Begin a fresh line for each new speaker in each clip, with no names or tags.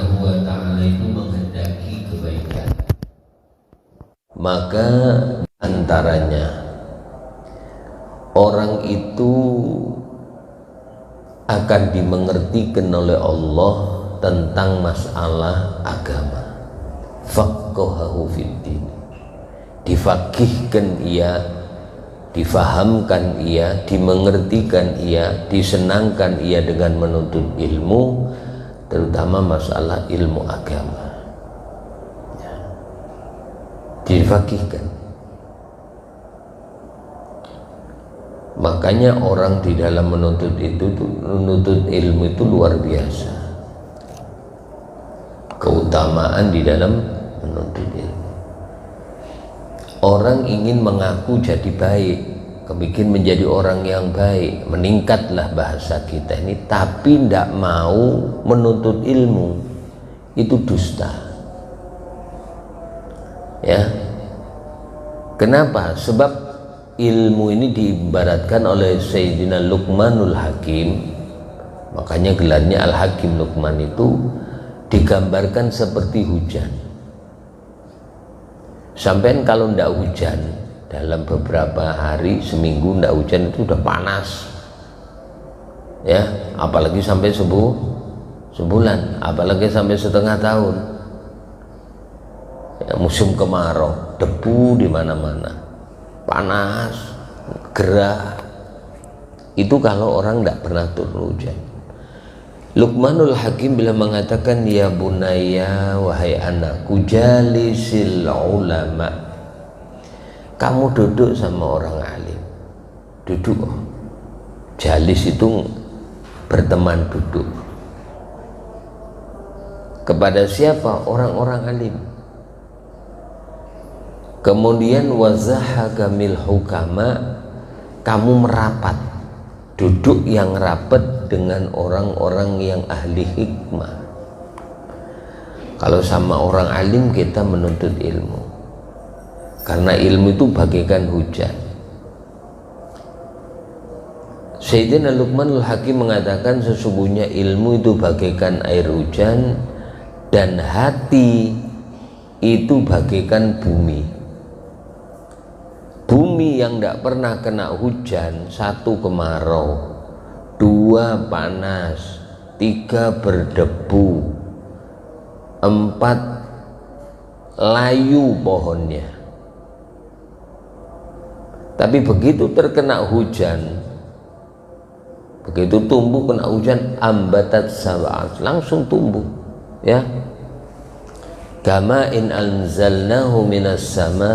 Subhanahu wa ta'ala itu menghendaki kebaikan, maka antaranya orang itu akan dimengertikan oleh Allah tentang masalah agama, faqahahu fiddin, difaqihkan ia, difahamkan ia, dimengertikan ia, disenangkan ia dengan menuntut ilmu, terutama masalah ilmu agama, difaqihkan. Makanya orang di dalam menuntut ilmu itu luar biasa, keutamaan di dalam menuntut ilmu. Orang ingin mengaku jadi baik, kebikin menjadi orang yang baik, meningkatlah bahasa kita ini, tapi tidak mau menuntut ilmu, itu dusta. Ya, kenapa? Sebab ilmu ini diibaratkan oleh Sayyidina Luqmanul Hakim, makanya gelarnya Al-Hakim. Luqman itu digambarkan seperti hujan. Sampai kalau tidak hujan dalam beberapa hari, seminggu tidak hujan, itu udah panas ya, apalagi sampai sebulan, apalagi sampai setengah tahun ya, musim kemarau, debu di mana-mana, panas, gerah. Itu kalau orang tidak pernah turun hujan. Luqmanul Hakim bila mengatakan, ya bunaya, wahai anakku, jalisil ulama, kamu duduk sama orang alim, duduk. Jalis itu berteman, duduk. Kepada siapa? Orang-orang alim. Kemudian wazahagamil hukama, kamu merapat, duduk yang rapat dengan orang-orang yang ahli hikmah. Kalau sama orang alim kita menuntut ilmu, karena ilmu itu bagaikan hujan. Sayyidina Luqmanul Hakim mengatakan, sesungguhnya ilmu itu bagaikan air hujan, dan hati itu bagaikan bumi. Bumi yang tidak pernah kena hujan, satu kemarau, dua panas, tiga berdebu, empat layu pohonnya. Tapi begitu terkena hujan, begitu tumbuh kena hujan, ambatat sab'at, langsung tumbuh ya. Kama in anzalnahu minas sama,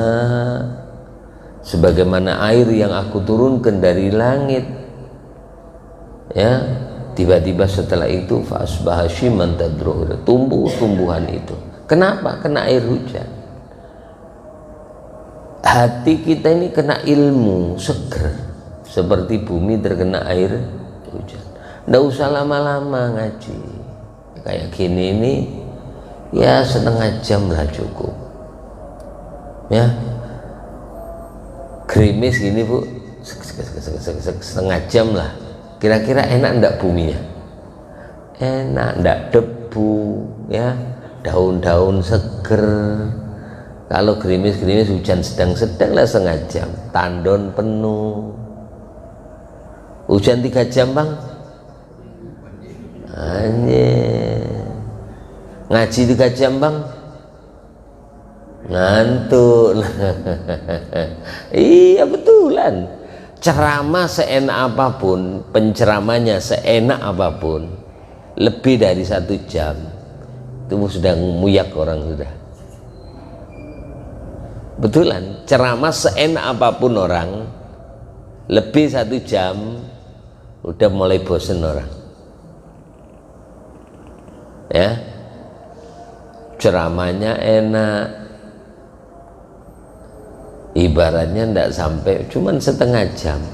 sebagaimana air yang aku turunkan dari langit ya, tiba-tiba setelah itu fa'asbaha shiman tadruh, tumbuh tumbuhan itu. Kenapa? Kena air hujan. Hati kita ini kena ilmu, seger seperti bumi terkena air hujan. Nggak usah lama-lama ngaji, kayak gini ini ya setengah jam lah cukup ya. Gerimis gini bu, setengah jam lah, kira-kira enak enggak buminya? Enak, enggak debu ya, daun-daun seger. Kalau gerimis-gerimis hujan sedang-sedang lah setengah jam, tandon penuh. Hujan 3 jam bang, ngaji 3 jam bang, ngantuk. Iya betulan, ceramah seenak apapun, penceramanya seenak apapun, lebih dari 1 jam itu sudah muyak orang sudah. Betulan, ceramah seenak apapun orang, lebih 1 jam udah mulai bosen orang ya. Ceramahnya enak, ibaratnya tidak sampai, cuman setengah jam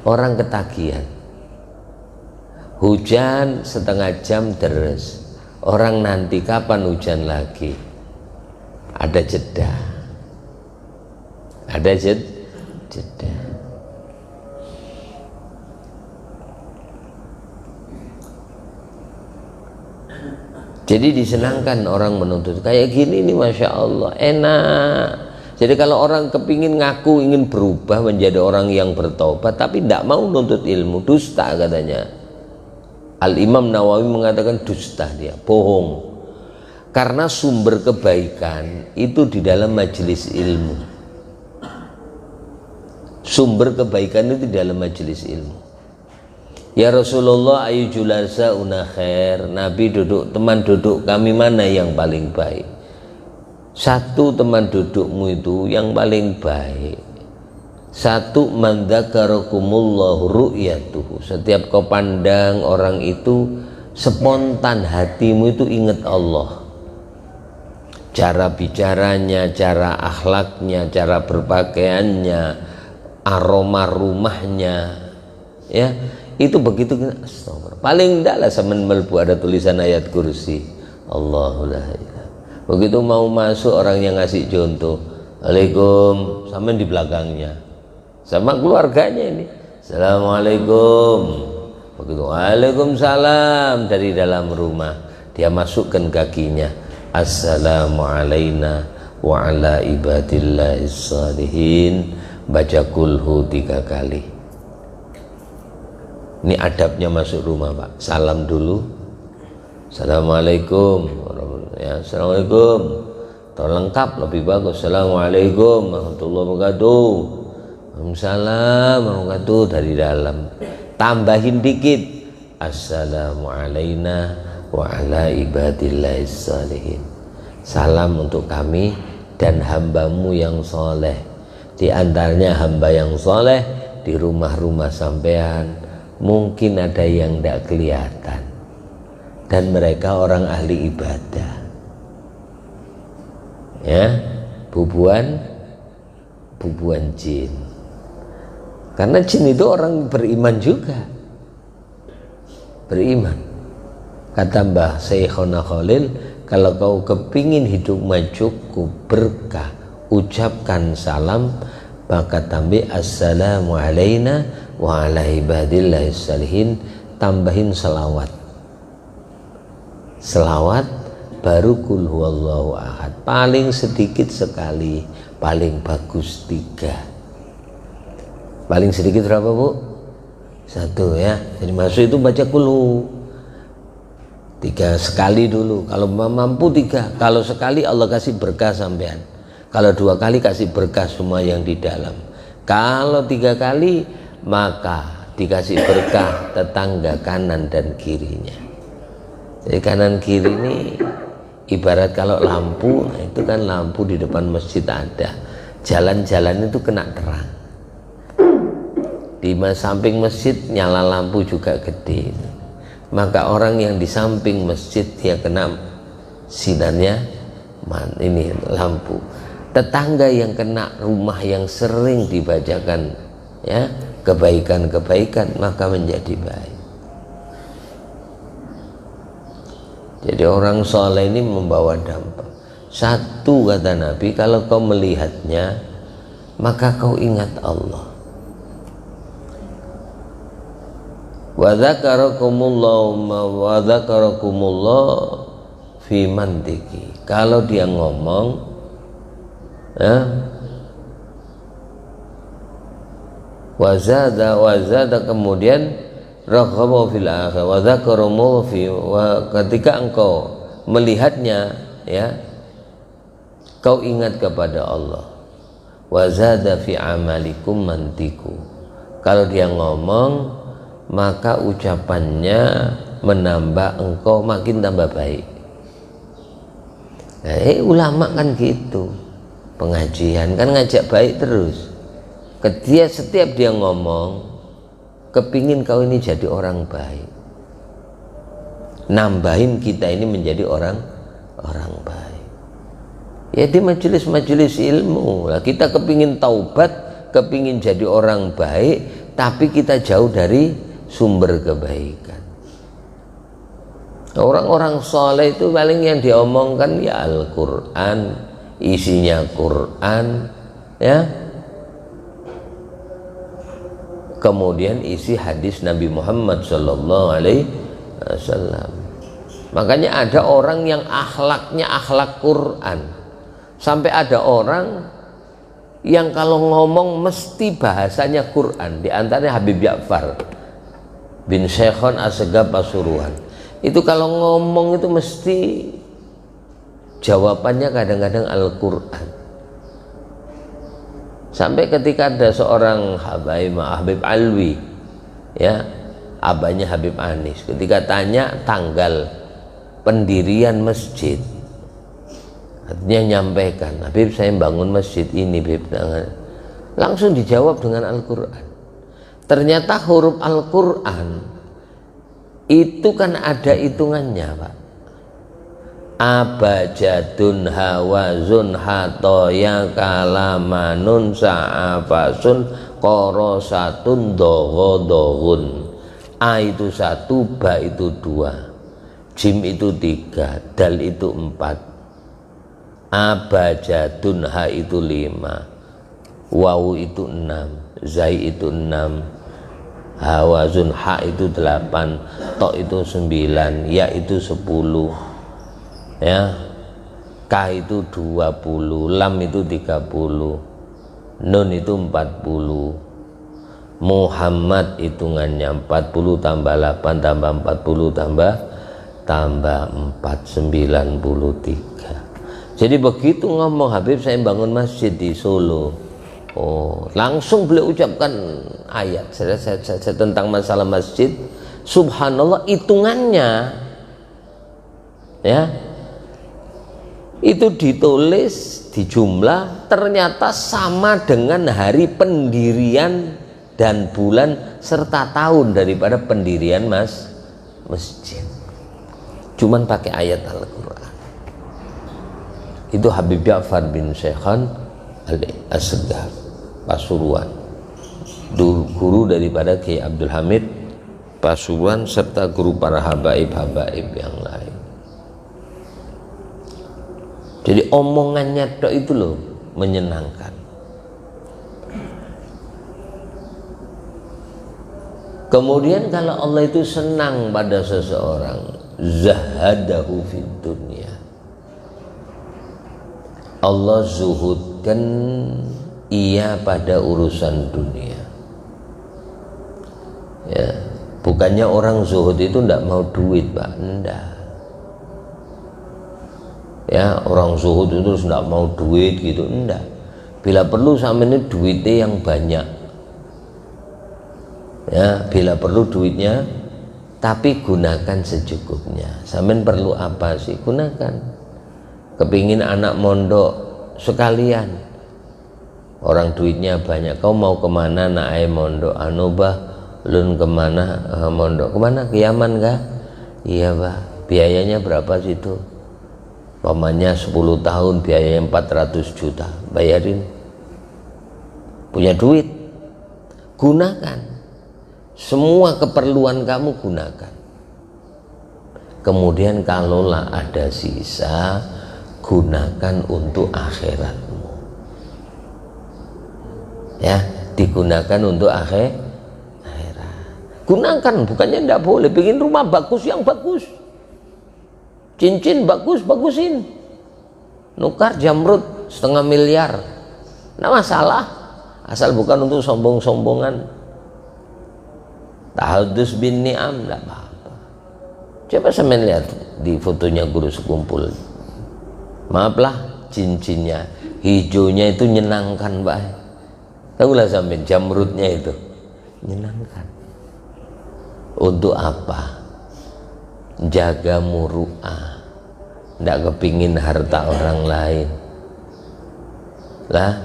orang ketagihan. Hujan setengah jam terus, orang nanti kapan hujan lagi? Ada jeda, ada jeda. Jadi disenangkan orang menuntut kayak gini nih, Masya Allah enak. Jadi kalau orang kepingin ngaku ingin berubah menjadi orang yang bertobat tapi tidak mau nuntut ilmu, dusta katanya. Al-Imam Nawawi mengatakan dusta, dia bohong. Karena sumber kebaikan itu di dalam majelis ilmu. Sumber kebaikan itu di dalam majelis ilmu. Ya Rasulullah, ayu julasa una khair. Nabi duduk, teman duduk kami mana yang paling baik? Satu, teman dudukmu itu yang paling baik. Satu, man dzakarakumullahu ru'yatuhu. Setiap kau pandang orang itu, spontan hatimu itu ingat Allah. Cara bicaranya, cara akhlaknya, cara berpakaiannya, aroma rumahnya, ya itu begitu. Astagfirullah. Paling tidaklah semen melbu ada tulisan ayat kursi Allahul Ilah. Begitu mau masuk orang yang ngasih contoh, Waalaikum, sama di belakangnya, sama keluarganya ini, Assalamualaikum. Begitu Waalaikumsalam dari dalam rumah, dia masukkan kakinya, Assalamu alaina wa ala ibadillahis salihin, baca kulhu 3 kali. Ini adabnya masuk rumah, Pak. Salam dulu, Assalamualaikum, ya, Assalamualaikum. Terlengkap lebih bagus, Assalamualaikum warahmatullahi wabarakatuh, Waalaikumsalam warahmatullahi wabarakatuh dari dalam. Tambahin dikit, Assalamu alaina wa ala ibadillahis salihin. Salam untuk kami dan hambamu yang soleh. Di antaranya hamba yang soleh di rumah-rumah sampean mungkin ada yang tidak kelihatan dan mereka orang ahli ibadah, ya, bubuan jin. Karena jin itu orang beriman juga, beriman. Kata Mbah Syekhona Khalil, kalau kau kepingin hidupmu cukup berkah, ucapkan salam, maka tambah assalamu alaina wa ala ibadillahis salihin, tambahin selawat. Selawat baru kul huwallahu ahad, paling sedikit sekali, paling bagus 3. Paling sedikit berapa, Bu? 1, ya. Jadi masuk itu baca kulhu 3 sekali dulu, kalau mampu 3. Kalau sekali Allah kasih berkah sampean, kalau 2 kali kasih berkah semua yang di dalam, kalau 3 kali maka dikasih berkah tetangga kanan dan kirinya. Jadi kanan kiri ini ibarat kalau lampu, nah itu kan lampu di depan masjid ada, jalan-jalan itu kena terang. Di samping masjid nyala lampu juga gede, maka orang yang di samping masjid dia kena sinarnya ini lampu. Tetangga yang kena rumah yang sering dibacakan, ya, kebaikan-kebaikan, maka menjadi baik. Jadi orang soleh ini membawa dampak. 1, kata Nabi, kalau kau melihatnya maka kau ingat Allah. Wa dzakarakumullah fi mantiki. Kalau dia ngomong, ya, wazada kemudian raghaba fil akhir wa dzakaramu fi, ketika engkau melihatnya, ya, kau ingat kepada Allah. Wazada fi amalikum mantiku. Kalau dia ngomong maka ucapannya menambah engkau makin tambah baik. Nah, ulama kan gitu, pengajian kan ngajak baik terus. Setiap dia ngomong, kepingin kau ini jadi orang baik, nambahin kita ini menjadi orang baik. Ya di majelis-majelis ilmu lah, kita kepingin taubat, kepingin jadi orang baik, tapi kita jauh dari sumber kebaikan. Orang-orang soleh itu paling yang diomongkan ya Al-Quran, isinya Quran, ya, kemudian isi hadis Nabi Muhammad Sallallahu Alaihi Wasallam. Makanya ada orang yang akhlaknya akhlak Quran, sampai ada orang yang kalau ngomong mesti bahasanya Quran. Di antaranya Habib Ja'far bin Syekhon Assegaf Pasuruan. Itu kalau ngomong itu mesti jawabannya kadang-kadang Al-Quran. Sampai ketika ada seorang Habib Alwi, ya, abahnya Habib Anis, ketika tanya tanggal pendirian masjid, artinya nyampaikan, Habib saya bangun masjid ini, Habib, langsung dijawab dengan Al-Quran. Ternyata huruf Al-Quran itu kan ada hitungannya, Pak. Abajadun hawazun hatoya kalamanun sa'afasun korosatun dogodogun. A itu 1, ba itu 2, jim itu 3, dal itu 4. Abajadun, ha itu 5, wawu itu 6, zai itu 6, hawazun, ha itu 8, to itu 9, ya itu 10, ya, ka itu 20, lam itu 30, nun itu 40, Muhammad hitungannya 40 tambah 8 tambah 40 tambah 4, 93. Jadi begitu ngomong Habib saya bangun masjid di Solo, oh langsung beliau ucapkan ayat saya tentang masalah masjid. Subhanallah, hitungannya ya itu ditulis di jumlah, ternyata sama dengan hari pendirian dan bulan serta tahun daripada pendirian masjid. Cuman pakai ayat Al-Quran. Itu Habib Ja'far bin Syekhon Assegaf Pasuruan, guru daripada Kiai Abdul Hamid Pasuruan serta guru para habaib-habaib yang lain. Jadi omongannya tok itu loh menyenangkan. Kemudian kalau Allah itu senang pada seseorang, zahadahu fid dunya, Allah zuhudkan ia pada urusan dunia. Ya, bukannya orang zuhud itu tidak mau duit, Pak, enggak. Ya, orang zuhud itu tidak mau duit gitu, enggak. Bila perlu sama ini duitnya yang banyak, ya, bila perlu duitnya, tapi gunakan secukupnya. Sampean perlu apa sih, gunakan. Kepingin anak mondok sekalian, orang duitnya banyak, kau mau kemana nak mondok? Anu bah, lun kemana mondok? Kemana? Ke Yaman kah? Iya bah. Biayanya berapa situ? Pamannya 10 tahun, biayanya 400 juta, bayarin. Punya duit, gunakan. Semua keperluan kamu gunakan. Kemudian kalaulah ada sisa, gunakan untuk akhiratmu. Ya, digunakan untuk akhirat. Gunakan, bukannya tidak boleh. Bikin rumah bagus, yang bagus. Cincin bagus, bagusin. Nukar jamrut 0,5 miliar, nggak masalah, asal bukan untuk sombong-sombongan. Tahadus bin ni'am, nggak apa-apa. Coba saya lihat di fotonya guru sekumpul, maaflah, cincinnya hijaunya itu nyenangkan, Pak. Tahulah sampai jamrutnya itu menyenangkan. Untuk apa? Jaga muru'ah, tidak kepingin harta orang lain lah.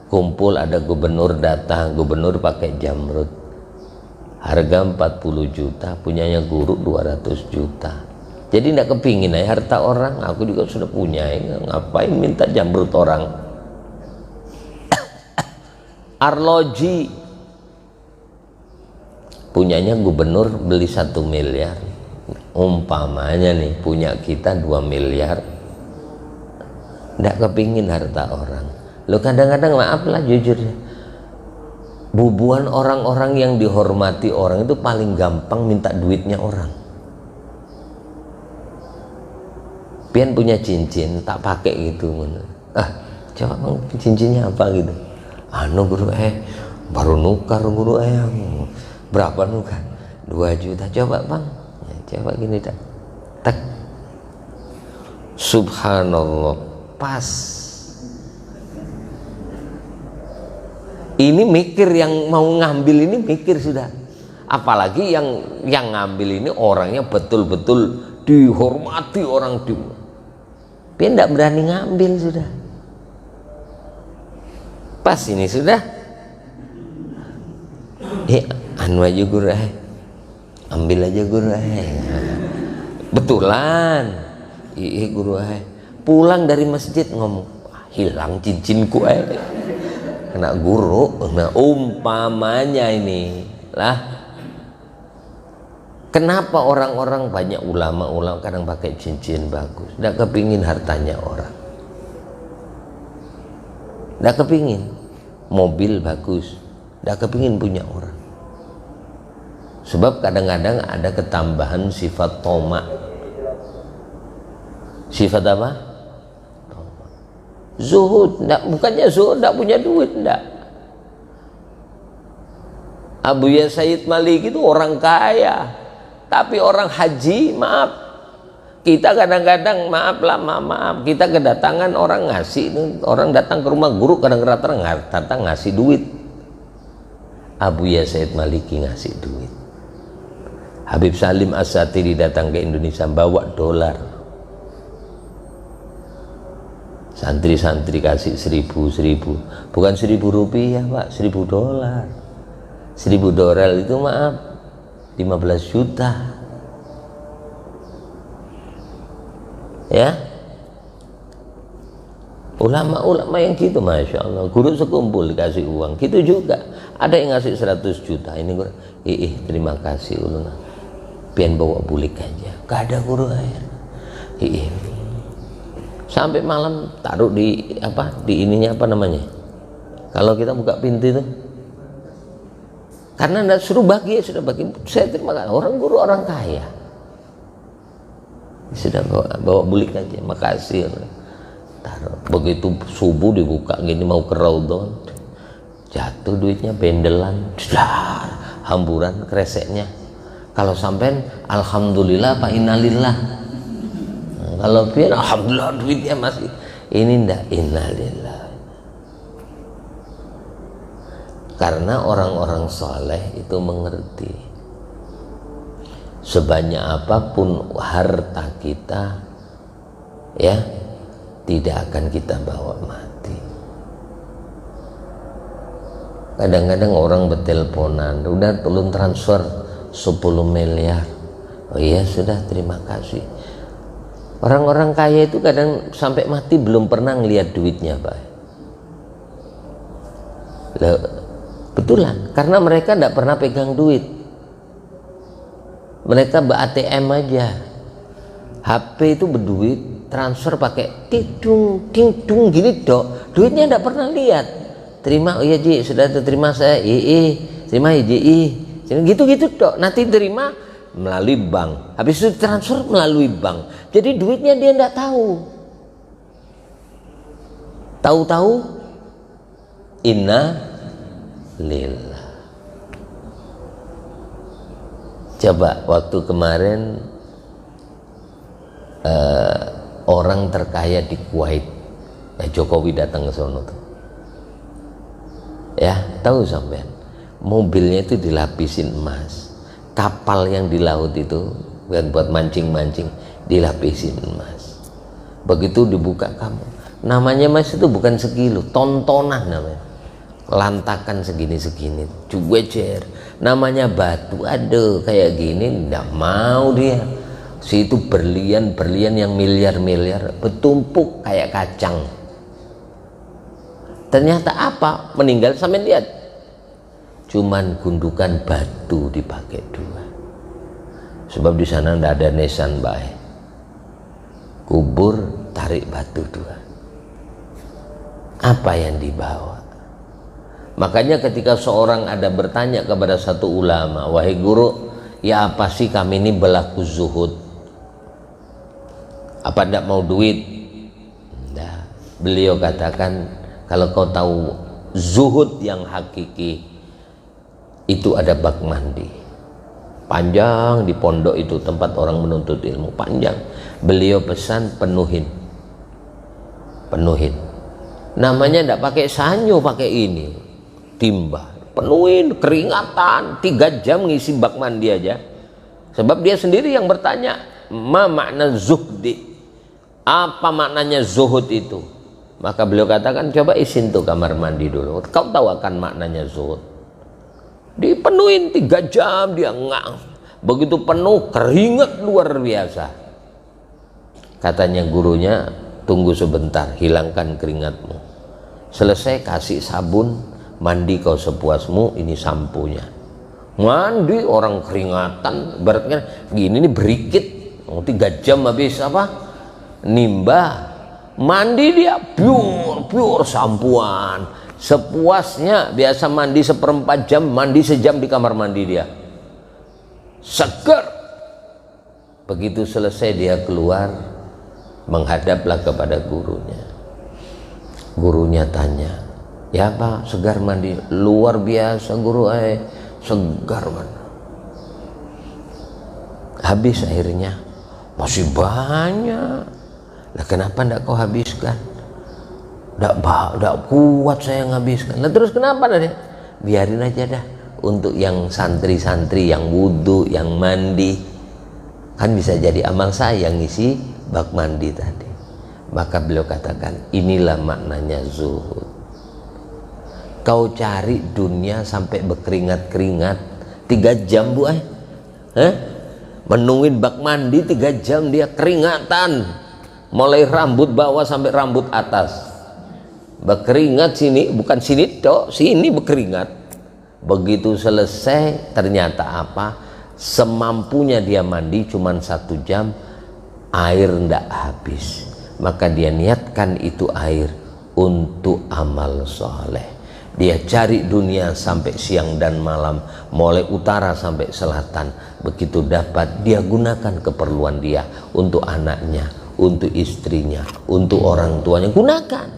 Kumpul ada gubernur datang, gubernur pakai jamrut, harga 40 juta, punyanya guru 200 juta. Jadi tidak kepingin harta orang, aku juga sudah punya, ngapain minta jamrut orang. Arloji punyanya gubernur beli 1 miliar, umpamanya nih punya kita 2 miliar, tidak kepingin harta orang. Lo kadang-kadang maaflah jujur ya, bubuan orang-orang yang dihormati orang itu paling gampang minta duitnya orang. pian punya cincin tak pakai gitu. Coba bang cincinnya apa gitu, anu guru baru nukar guru berapa nukar, 2 juta. Coba bang, coba gini tak subhanallah, pas. Ini mikir, yang mau ngambil ini mikir sudah, apalagi yang ngambil ini orangnya betul-betul dihormati orang di, dia tidak berani ngambil sudah. Pas ini sudah, anu aja guru ambil aja guru betulan. Guru pulang dari masjid ngomong, hilang cincinku kena guru. Nah umpamanya ini lah, kenapa orang-orang banyak ulama kadang pakai cincin bagus, tidak kepingin hartanya orang, tidak kepingin mobil bagus, tidak kepingin punya orang. Sebab kadang-kadang ada ketambahan sifat tomak. Sifat apa? Zuhud. Bukannya zuhud tidak punya duit, tidak. Abuya Sayyid Malik itu orang kaya, tapi orang haji, maaf, kita kadang-kadang maaf, kita kedatangan orang ngasih, orang datang ke rumah guru kadang-kadang datang ngasih duit. Abuya Sayyid Maliki ngasih duit. Habib Salim As-Satiri datang ke Indonesia bawa dolar. Santri-santri kasih 1000, bukan 1000 rupiah pak, 1000 dolar. 1000 dolar itu maaf 15 juta ya. Ulama-ulama yang gitu, masya Allah, guru sekumpul dikasih uang gitu juga. Ada yang ngasih 100 juta, ini guru terima kasih ulama, pian bawa bulik aja, gak ada guru air. Sampai malam taruh di ininya apa namanya, kalau kita buka pintu itu, karena anda suruh bagi, sudah bagi, saya terima kasih. Orang guru orang kaya sudah bawa bulik aja, makasih. Taruh. Begitu subuh dibuka gini mau ke raudhon, jatuh duitnya bendelan, hamburan kreseknya. Kalau sampean alhamdulillah apa innalillah. Kalau biar alhamdulillah duitnya masih ini, ndak innalillah. Karena orang-orang soleh itu mengerti, sebanyak apapun harta kita ya tidak akan kita bawa mati. Kadang-kadang orang berteleponan, udah tolong transfer 10 miliar, oh iya sudah terima kasih. Orang-orang kaya itu kadang sampai mati belum pernah ngelihat duitnya pak. Betulan, karena mereka tidak pernah pegang duit, mereka ATM aja. HP itu berduit, transfer pakai tidung tidung gini dok, duitnya tidak pernah lihat. Terima, oh iya ji sudah terima saya, terima ya ji, gitu-gitu dok. Nanti terima melalui bank, habis itu transfer melalui bank, jadi duitnya dia tidak tahu inna lillah. Coba waktu kemarin orang terkaya di Kuwait, Jokowi datang ke sono tuh ya, tahu sampean, mobilnya itu dilapisin emas, kapal yang di laut itu yang buat mancing-mancing dilapisin emas. Begitu dibuka kamu, namanya emas itu bukan sekilo, tontonan namanya, lantakan segini-segini, cuecer. Namanya batu, ada kayak gini, ndak mau dia. Situ berlian yang miliar-miliar bertumpuk kayak kacang. Ternyata apa? Meninggal sampai lihat, cuman gundukan batu dipakai 2. Sebab di sana ndak ada nisan baik. Kubur tarik batu 2. Apa yang dibawa? Makanya ketika seorang ada bertanya kepada satu ulama, wahai guru, ya apa sih kami ini berlaku zuhud? Apa tidak mau duit? Nah, beliau katakan, kalau kau tahu zuhud yang hakiki, itu ada bak mandi panjang di pondok itu, tempat orang menuntut ilmu, panjang. Beliau pesan penuhin, namanya tidak pakai sanyo, pakai ini timba, penuhin, keringatan 3 jam ngisi bak mandi aja. Sebab dia sendiri yang bertanya, ma makna zuhdi, apa maknanya zuhud itu? Maka beliau katakan, coba isin tuh kamar mandi dulu, kau tahu akan maknanya zuhud. Dipenuhin 3 jam, dia begitu penuh, keringat luar biasa. Katanya gurunya, tunggu sebentar, hilangkan keringatmu, selesai kasih sabun, mandi kau sepuasmu, ini sampunya. Mandi orang keringatan, beratnya gini nih, berikit 3 jam habis apa? Nimba. Mandi dia pure sampuan, sepuasnya. Biasa mandi 1/4 jam, mandi sejam di kamar mandi dia, seger. Begitu selesai dia keluar, menghadaplah kepada gurunya. Gurunya tanya, ya Pak, segar mandi? Luar biasa guru, segar mana? Habis airnya? Masih banyak. Nah, kenapa tidak kau habiskan? Tidak kuat saya nghabiskan. Nah, terus kenapa dah? Biarin aja dah, untuk yang santri-santri yang wudhu, yang mandi, kan bisa jadi amal saya ngisi bak mandi tadi. Maka beliau katakan, inilah maknanya zuhud. Kau cari dunia sampai berkeringat-keringat 3 jam Bu, menungguin bak mandi 3 jam, dia keringatan mulai rambut bawah sampai rambut atas, berkeringat sini, bukan sini dok, sini berkeringat. Begitu selesai, ternyata apa? Semampunya dia mandi cuman 1 jam, air ndak habis. Maka dia niatkan itu air untuk amal soleh. Dia cari dunia sampai siang dan malam, mulai utara sampai selatan. Begitu dapat, dia gunakan keperluan dia, untuk anaknya, untuk istrinya, untuk orang tuanya, gunakan.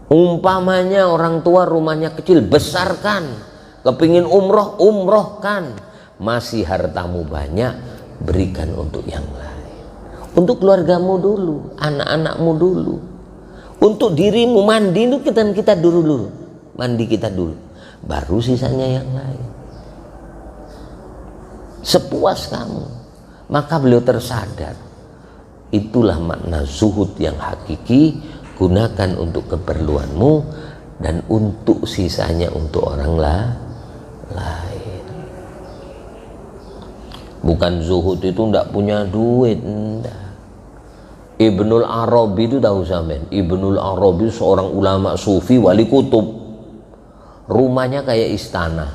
Umpamanya orang tua rumahnya kecil, besarkan. Kepingin umroh, umrohkan. Masih hartamu banyak, berikan untuk yang lain. Untuk keluargamu dulu, anak-anakmu dulu. Untuk dirimu, mandi itu kita dulu, mandi kita dulu, baru sisanya yang lain. Sepuas kamu. Maka beliau tersadar, itulah makna zuhud yang hakiki. Gunakan untuk keperluanmu, dan untuk sisanya untuk orang lain. Bukan zuhud itu ndak punya duit, ndak. Ibnul Arabi itu tahu sampean? Ibnul Arabi seorang ulama sufi, wali kutub. Rumahnya kayak istana.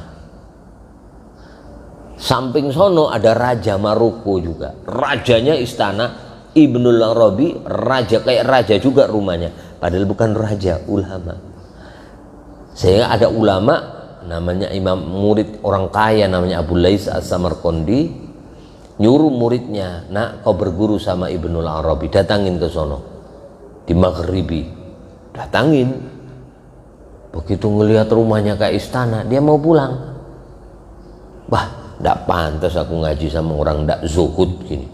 Samping sono ada raja Maroko juga. Rajanya istana. Ibnul Arabi raja, kayak raja juga rumahnya. Padahal bukan raja, ulama. Sehingga ada ulama namanya imam, murid orang kaya namanya Abu Lais As-Samarqandi, nyuruh muridnya, nak kau berguru sama Ibnul Arabi, datangin ke sono di Maghribi, datangin. Begitu ngelihat rumahnya kayak istana, dia mau pulang. Wah, tidak pantas aku ngaji sama orang tidak zuhud gini.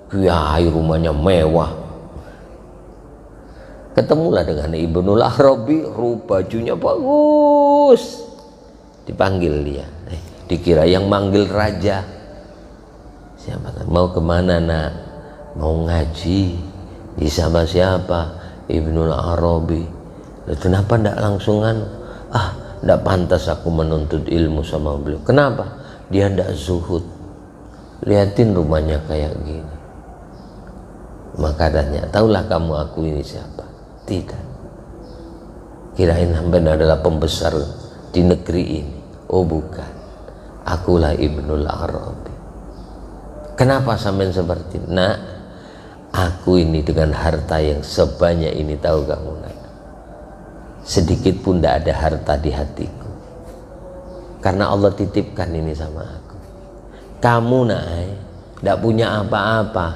Kiai rumahnya mewah. Ketemulah dengan Ibnul Arabi, bajunya bagus. Dipanggil dia, dikira yang manggil raja. Siapa kan? Mau kemana nak? Mau ngaji. Sama siapa? Ibnul Arabi. Kenapa tidak langsungan? Tidak pantas aku menuntut ilmu sama beliau. Kenapa? Dia tidak zuhud. Lihatin rumahnya kayak gini. Maka tanya, taulah kamu aku ini siapa? Tidak. Kirain sampean adalah pembesar di negeri ini. Oh bukan. Akulah Ibnul Arabi. Kenapa sampean seperti ini? Nak, aku ini dengan harta yang sebanyak ini, tahu kamu nak, sedikit pun tidak ada harta di hatiku, karena Allah titipkan ini sama aku. Kamu nak, tidak punya apa-apa,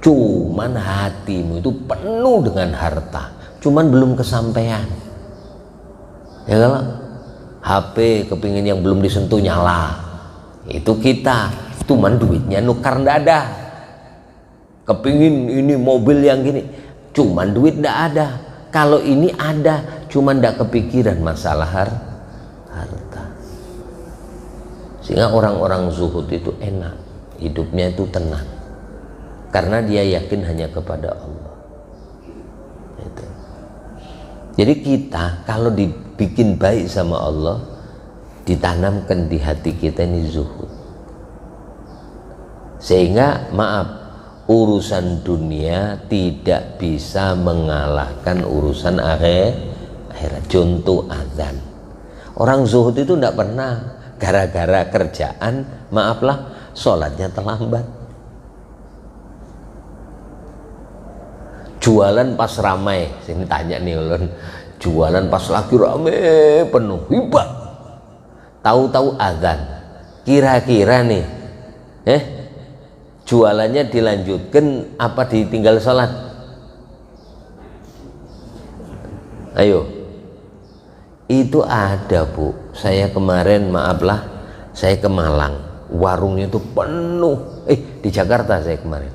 cuman hatimu itu penuh dengan harta, cuman belum kesampaian. Ya kalau HP kepingin yang belum disentuh nyala, itu kita, cuman duitnya nukar ndak ada. Kepingin ini mobil yang gini, cuman duit ndak ada. Kalau ini ada, cuman ndak kepikiran masalah harta. Sehingga orang-orang zuhud itu enak, hidupnya itu tenang, karena dia yakin hanya kepada Allah. Itu. Jadi kita kalau dibikin baik sama Allah, ditanamkan di hati kita ini zuhud, sehingga maaf, urusan dunia tidak bisa mengalahkan urusan akhirat. Contoh azan, orang zuhud itu tidak pernah gara-gara kerjaan, maaflah, sholatnya terlambat. Jualan pas ramai, sini tanya nih ulun, jualan pas lagi rame penuh, hibah, tahu-tahu azan, kira-kira nih jualannya dilanjutkan apa ditinggal sholat? Ayo, itu ada Bu, saya kemarin maaflah, saya ke Malang, warungnya itu penuh. Di Jakarta saya kemarin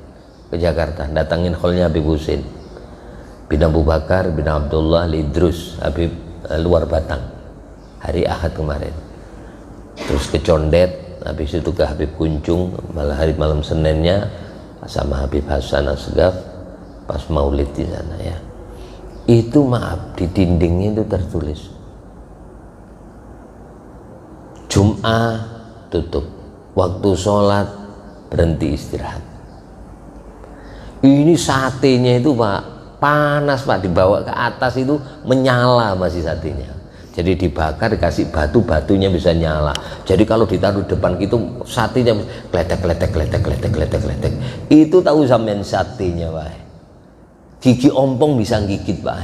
ke Jakarta, datangin hallnya Habib Husin bin Abu Bakar bin Abdullah Lidrus Habib luar Batang hari Ahad kemarin, terus ke Condet, habis itu ke Habib Kuncung, malah hari malam Seninnya sama Habib Hasan Asgaf pas maulid di sana ya. Itu maaf, di dindingnya itu tertulis Jum'ah tutup, waktu sholat berhenti istirahat. Ini satenya itu Pak panas Pak, dibawa ke atas itu menyala masih satenya. Jadi dibakar, dikasih batu, batunya bisa nyala. Jadi kalau ditaruh depan gitu satenya kletek. Itu tahu sampean satenya Pak. Gigi ompong bisa gigit Pak.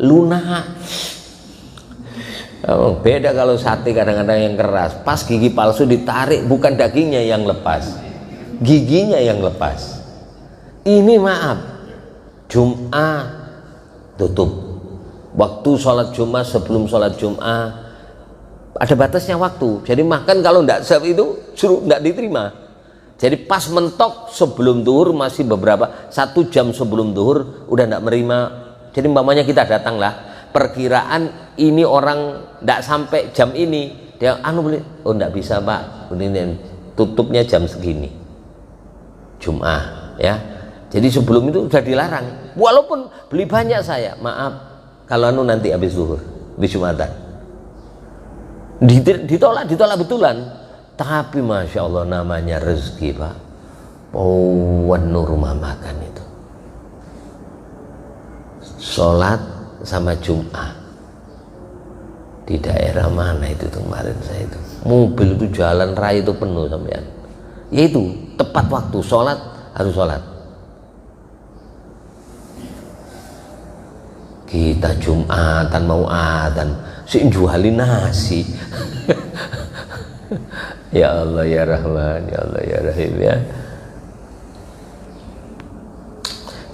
Lunak. Oh, beda kalau sate kadang-kadang yang keras, pas gigi palsu ditarik bukan dagingnya yang lepas, giginya yang lepas. Ini maaf, Jum'ah tutup, waktu sholat Jum'ah, sebelum sholat Jum'ah ada batasnya waktu, jadi makan kalau enggak siap itu suruh enggak diterima. Jadi pas mentok sebelum duhur masih beberapa 1 jam sebelum duhur udah enggak menerima. Jadi umpamanya kita datang lah, perkiraan ini orang enggak sampai jam ini, dia beli, oh enggak bisa Pak, ini tutupnya jam segini Jum'ah ya. Jadi sebelum itu sudah dilarang, walaupun beli banyak saya, maaf kalau nanti habis zuhur, habis Jumatan ditolak betulan. Tapi Masya Allah namanya rezeki Pak, penuh rumah makan itu, sholat sama Jum'ah di daerah mana itu kemarin saya itu, mobil itu jalan raya itu penuh sampean, yaitu tepat waktu sholat harus sholat. Kita Jumatan mau adzan sih jualin nasi. Ya Allah ya Rahman, ya Allah ya Rahim ya.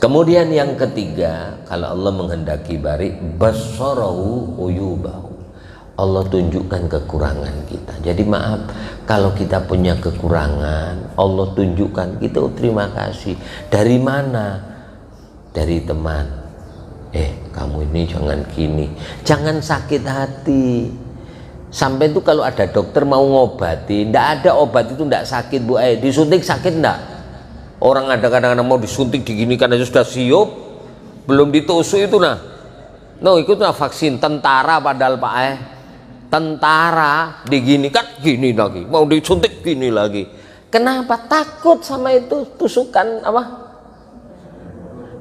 Kemudian yang ketiga, kalau Allah menghendaki barik, basarahu uyubahu, Allah tunjukkan kekurangan kita. Jadi maaf, kalau kita punya kekurangan, Allah tunjukkan, kita terima kasih. Dari mana? Dari teman. Kamu ini jangan gini, jangan sakit hati. Sampai itu kalau ada dokter mau ngobati, ndak ada obat itu ndak sakit Bu. Disuntik sakit ndak? Orang ada kadang-kadang mau disuntik diginikan aja sudah siup, belum ditusuk itu nah. Ikut vaksin tentara padahal Pak tentara diginikan gini lagi, mau disuntik gini lagi. Kenapa? Takut sama itu tusukan apa?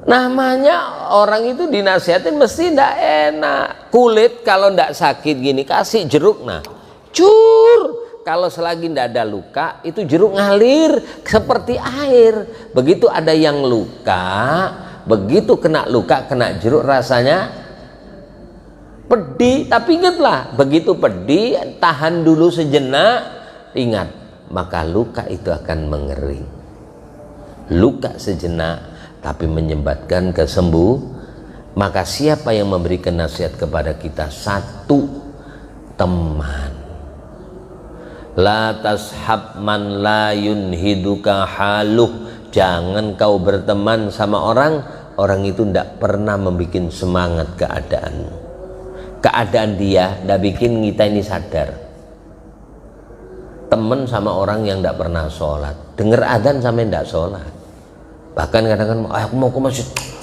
Namanya orang itu dinasihatin mesti ndak enak. Kulit kalau ndak sakit gini kasih jeruk nah, cur. Kalau selagi ndak ada luka itu jeruk ngalir seperti air. Begitu ada yang luka, begitu kena luka kena jeruk rasanya pedih. Tapi ingatlah, begitu pedih tahan dulu sejenak, ingat maka luka itu akan mengering. luka sejenak, tapi menyebabkan kesembuhan. Maka siapa yang memberikan nasihat kepada kita? Satu, teman. La tashab man la yunhiduka haluh. Jangan kau berteman sama orang itu tidak pernah membuat semangat keadaanmu. Keadaan dia tidak bikin kita ini sadar. Teman sama orang yang tidak pernah sholat, dengar adzan sampai tidak sholat, bahkan kadang-kadang aku mau ke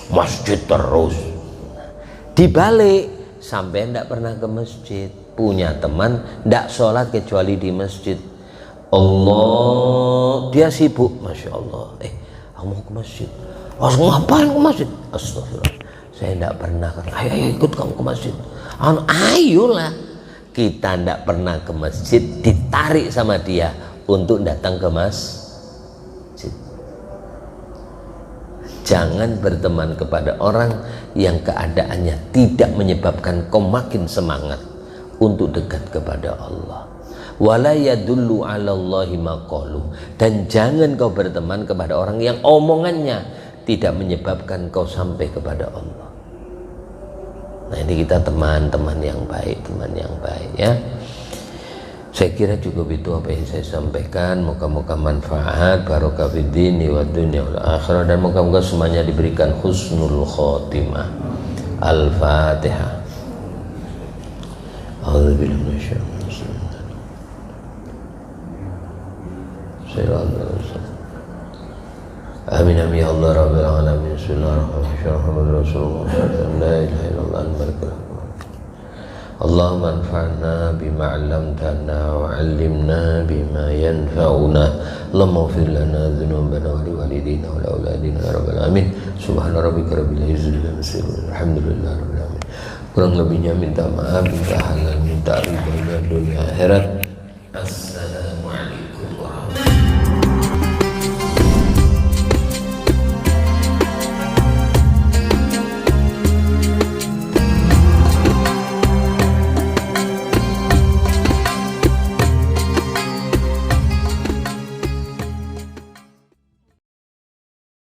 masjid terus. Dibalik, sampai tidak pernah ke masjid. Punya teman tidak sholat kecuali di masjid. Allah, dia sibuk, masya Allah. Aku mau ke masjid. Ngapain ke masjid? Astagfirullah, saya tidak pernah. Ayo ikut kamu ke masjid. Ayolah. Kita tidak pernah ke masjid, ditarik sama dia untuk datang ke masjid. Jangan berteman kepada orang yang keadaannya tidak menyebabkan kau makin semangat untuk dekat kepada Allah. Wala yadullu 'alallahi maqalu. Dan jangan kau berteman kepada orang yang omongannya tidak menyebabkan kau sampai kepada Allah. Nah, ini kita teman-teman yang baik ya. Saya kira cukup itu apa yang saya sampaikan. Moga-moga manfaat, barokah fid dini wad dunya wal akhirah, dan moga-moga semuanya diberikan husnul khotimah. Al-Fatihah. A'udzubillahi minasyaitonir rajim. Amin amin ya Allah rabbil alamin. Bismillahirrahmanirrahim. La ilaha illallah al-malikul Allahumma anfa'na bima 'allamtana wa 'allimna bima yanfa'una. Allahumma ighfir lana dhunubana wa liwalidina wa liauladina ya rabbal alamin. Subhana rabbika rabbil izzati amma yasifun. Alhamdulillahi rabbil alamin. Kurang lebihnya minta maaf, minta halal, minta ridha dunia akhirat.